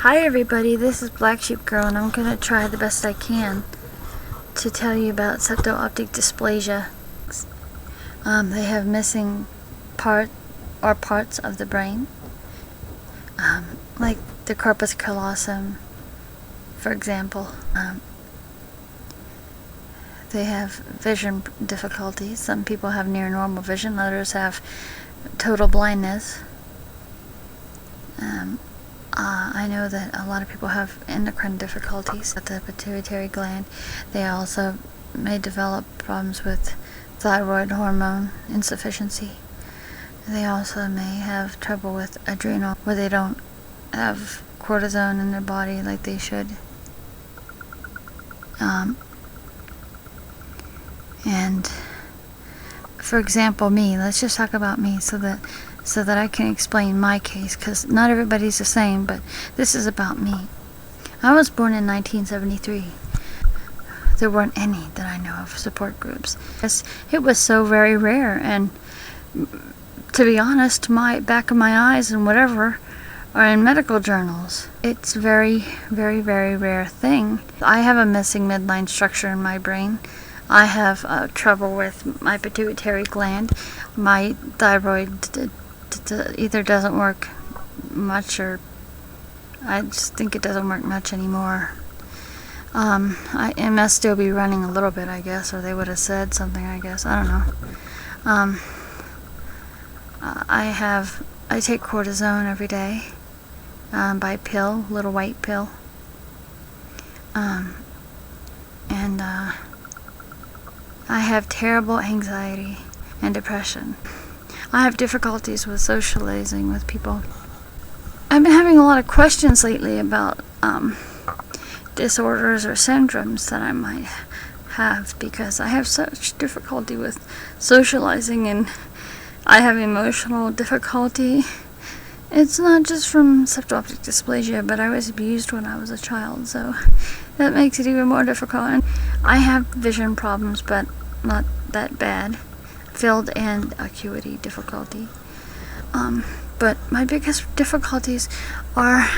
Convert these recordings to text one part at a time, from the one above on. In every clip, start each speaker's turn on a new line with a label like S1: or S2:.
S1: Hi everybody, this is blacksheepgirl and I'm going to try the best I can to tell you about septo optic dysplasia. They have missing parts of the brain, like the corpus callosum, for example. They have vision difficulties. Some people have near normal vision, others have total blindness. I know that a lot of people have endocrine difficulties at the pituitary gland. They also may develop problems with thyroid hormone insufficiency. They also may have trouble with adrenal, where they don't have cortisone in their body like they should. And for example, me, let's just talk about me so that I can explain my case, because not everybody's the same, but this is about me. I was born in 1973. There weren't any that I know of support groups. It was so very rare, and to be honest, my back of my eyes and whatever are in medical journals. It's very, very, very rare thing. I have a missing midline structure in my brain. I have trouble with my pituitary gland. My thyroid either doesn't work much, or I just think it doesn't work much anymore. It must still be running a little bit, I guess, or they would have said something, I guess. I don't know. I take cortisone every day, by pill, little white pill. I have terrible anxiety and depression. I have difficulties with socializing with people. I've been having a lot of questions lately about disorders or syndromes that I might have, because I have such difficulty with socializing, and I have emotional difficulty. It's not just from septo optic dysplasia, but I was abused when I was a child, so that makes it even more difficult. And I have vision problems, but not that bad. Field and acuity difficulty. But my biggest difficulties are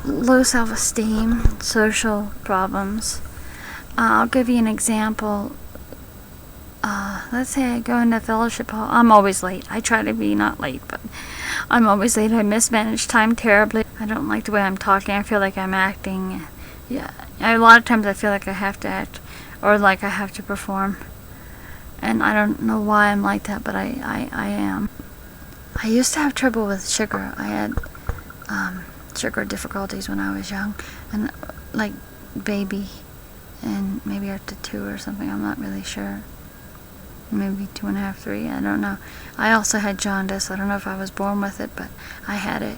S1: low self-esteem, social problems. I'll give you an example. Let's say I go into fellowship hall. I'm always late. I try to be not late, but I'm always late. I mismanage time terribly. I don't like the way I'm talking. I feel like I'm acting. Yeah, a lot of times I feel like I have to act, or like I have to perform. And I don't know why I'm like that, but I am. I used to have trouble with sugar. I had sugar difficulties when I was young, and like baby, and maybe up to 2 or something. I'm not really sure. Maybe 2.5, 3. I don't know. I also had jaundice. I don't know if I was born with it, but I had it.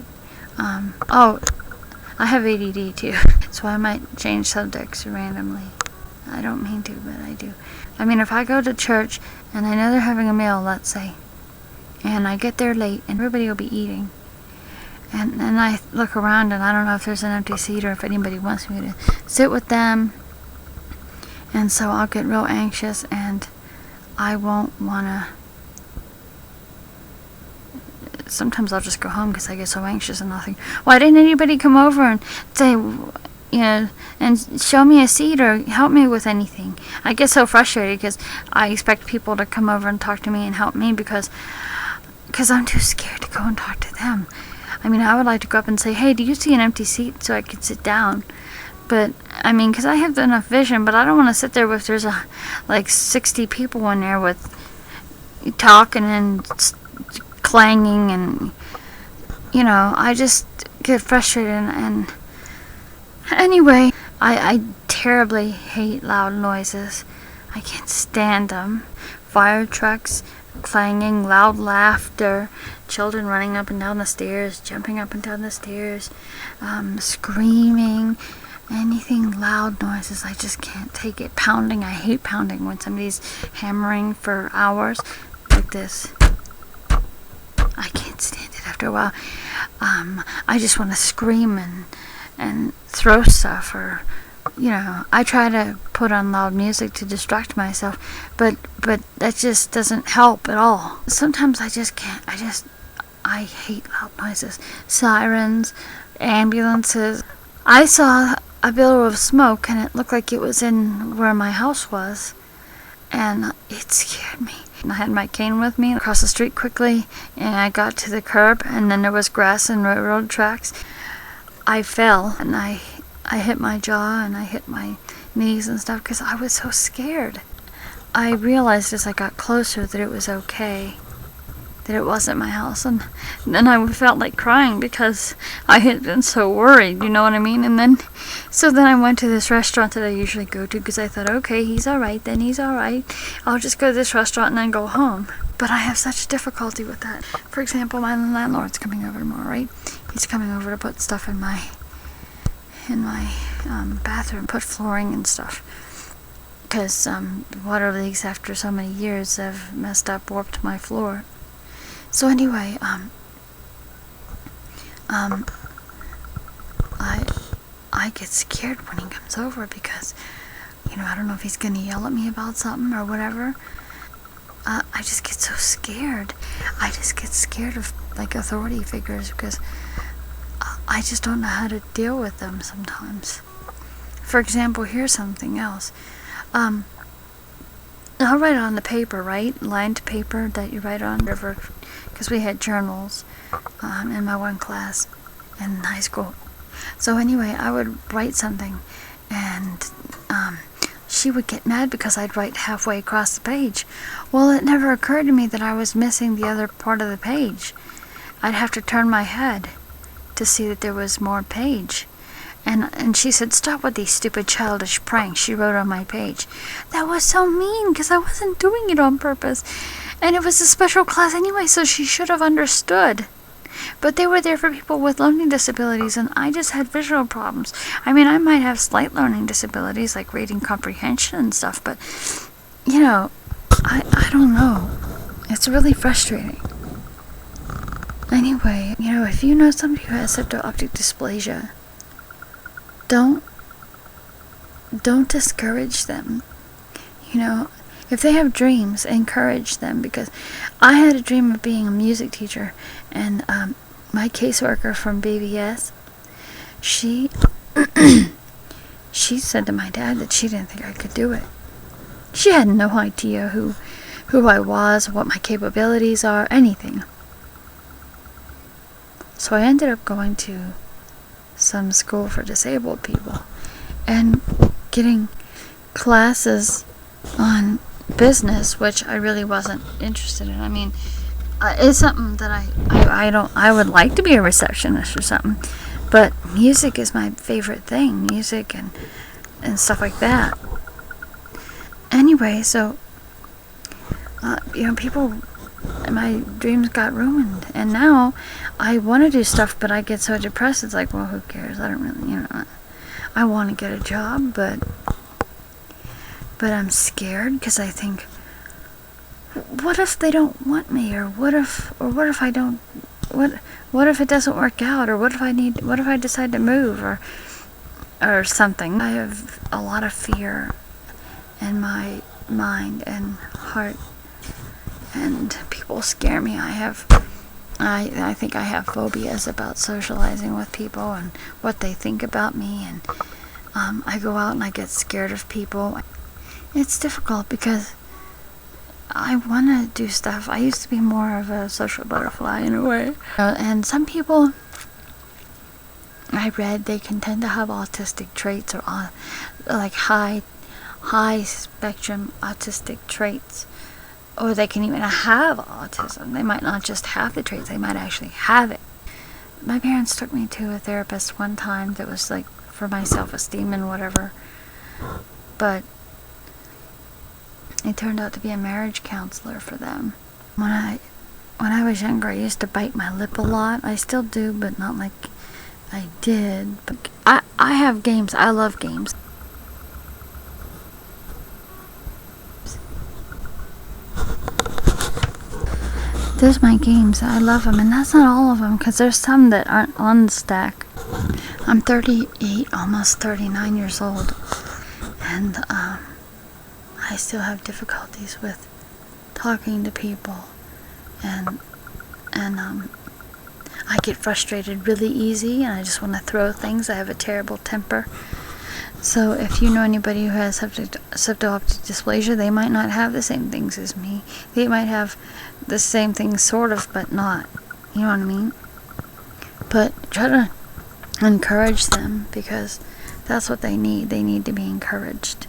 S1: I have ADD too, so I might change subjects randomly. I don't mean to, but I do. I mean, if I go to church and I know they're having a meal, let's say, and I get there late and everybody will be eating, and then I look around and I don't know if there's an empty seat or if anybody wants me to sit with them, and so I'll get real anxious and I won't want to. Sometimes I'll just go home because I get so anxious and I'll think, why didn't anybody come over and say, and show me a seat or help me with anything? I get so frustrated because I expect people to come over and talk to me and help me because I'm too scared to go and talk to them. I mean, I would like to go up and say, hey, do you see an empty seat so I can sit down? But, I mean, because I have enough vision, but I don't want to sit there if there's like 60 people in there with talking and clanging, and, I just get frustrated. And anyway, I terribly hate loud noises. I can't stand them. Fire trucks, clanging, loud laughter, children running up and down the stairs, jumping up and down the stairs, screaming, anything loud noises. I just can't take it. Pounding, I hate pounding when somebody's hammering for hours like this. I can't stand it after a while. I just want to scream and throw stuff, or I try to put on loud music to distract myself, but that just doesn't help at all. Sometimes I just can't. I hate loud noises. Sirens, ambulances. I saw a billow of smoke, and it looked like it was in where my house was, and it scared me. I had my cane with me across the street quickly, and I got to the curb, and then there was grass and railroad tracks. I fell, and I hit my jaw, and I hit my knees and stuff because I was so scared. I realized as I got closer that it was okay, that it wasn't my house, and then I felt like crying because I had been so worried, you know what I mean? And then I went to this restaurant that I usually go to because I thought, okay, he's alright, then he's alright. I'll just go to this restaurant and then go home. But I have such difficulty with that. For example, my landlord's coming over tomorrow, right? He's coming over to put stuff in my bathroom, put flooring and stuff. Because water leaks after so many years have messed up, warped my floor. So anyway, I get scared when he comes over because, I don't know if he's gonna yell at me about something or whatever. I just get so scared. I just get scared of like authority figures because I just don't know how to deal with them sometimes. For example, here's something else. I'll write on the paper, right? Lined paper that you write on, because we had journals in my one class in high school. So anyway, I would write something, and she would get mad because I'd write halfway across the page. Well, it never occurred to me that I was missing the other part of the page. I'd have to turn my head to see that there was more page. And she said, stop with these stupid childish pranks, she wrote on my page. That was so mean, because I wasn't doing it on purpose. And it was a special class anyway, so she should have understood. But they were there for people with learning disabilities, and I just had visual problems. I mean, I might have slight learning disabilities, like reading comprehension and stuff, but, I don't know. It's really frustrating. Anyway, if you know somebody who has septo optic dysplasia, don't discourage them. If they have dreams, encourage them, because I had a dream of being a music teacher, and my caseworker from BBS, she said to my dad that she didn't think I could do it. She had no idea who I was, what my capabilities are, anything. So I ended up going to some school for disabled people and getting classes on business, which I really wasn't interested in. I mean, it's something that I would like to be a receptionist or something, but music is my favorite thing, music and stuff like that. Anyway, so people, my dreams got ruined, and now I want to do stuff, but I get so depressed. It's like, well, who cares? I don't really, I want to get a job, but I'm scared because I think, what if they don't want me, or what if I don't, what if it doesn't work out, or what if I decide to move, or something. I have a lot of fear in my mind and heart, and people scare me. I think I have phobias about socializing with people and what they think about me, and I go out and I get scared of people. It's difficult because I want to do stuff. I used to be more of a social butterfly in a way. And some people, I read, they can tend to have autistic traits, or like high spectrum autistic traits. Or they can even have autism. They might not just have the traits, they might actually have it. My parents took me to a therapist one time that was like for my self-esteem and whatever. But it turned out to be a marriage counselor for them. When I was younger, I used to bite my lip a lot. I still do, but not like I did. But I have games. I love games. There's my games. I love them, and that's not all of them, because there's some that aren't on the stack. I'm 38, almost 39 years old, and I still have difficulties with talking to people, and I get frustrated really easy, and I just want to throw things. I have a terrible temper. So if you know anybody who has septo-optic dysplasia, they might not have the same things as me. They might have the same things sort of, but not. You know what I mean? But try to encourage them, because that's what they need. They need to be encouraged.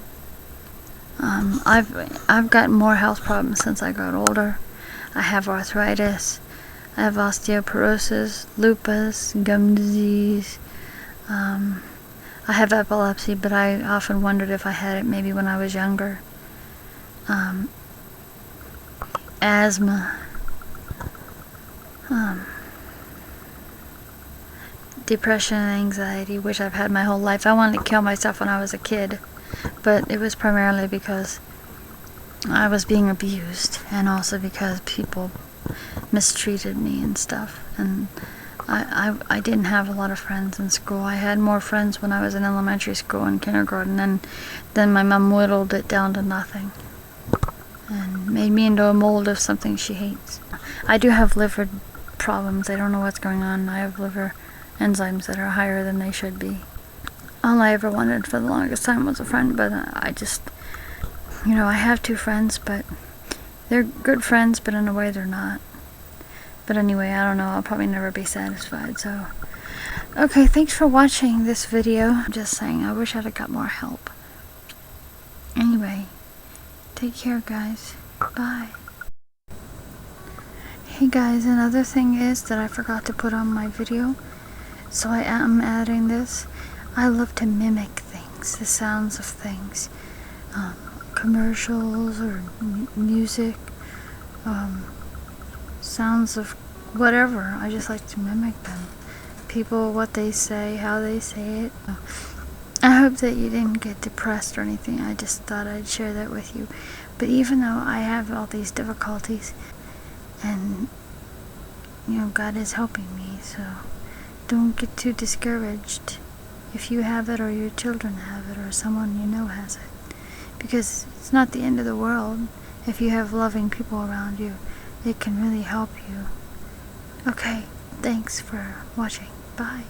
S1: I've gotten more health problems since I got older. I have arthritis. I have osteoporosis, lupus, gum disease. I have epilepsy, but I often wondered if I had it maybe when I was younger. Asthma. Depression and anxiety, which I've had my whole life. I wanted to kill myself when I was a kid, but it was primarily because I was being abused, and also because people mistreated me and stuff. And I didn't have a lot of friends in school. I had more friends when I was in elementary school and kindergarten, and then my mom whittled it down to nothing and made me into a mold of something she hates. I do have liver problems. I don't know what's going on. I have liver enzymes that are higher than they should be. All I ever wanted for the longest time was a friend, but I just, I have 2 friends, but they're good friends, but in a way they're not. But anyway, I don't know, I'll probably never be satisfied, so. Okay, thanks for watching this video. I'm just saying, I wish I'd have got more help. Anyway, take care, guys. Bye. Hey guys, another thing is that I forgot to put on my video, so I am adding this. I love to mimic things, the sounds of things. Commercials or music, sounds of whatever. I just like to mimic them. People, what they say, how they say it. I hope that you didn't get depressed or anything. I just thought I'd share that with you. But even though I have all these difficulties, and God is helping me, so don't get too discouraged if you have it, or your children have it, or someone you know has it, because it's not the end of the world. If you have loving people around you, it can really help you. Okay, thanks for watching. Bye.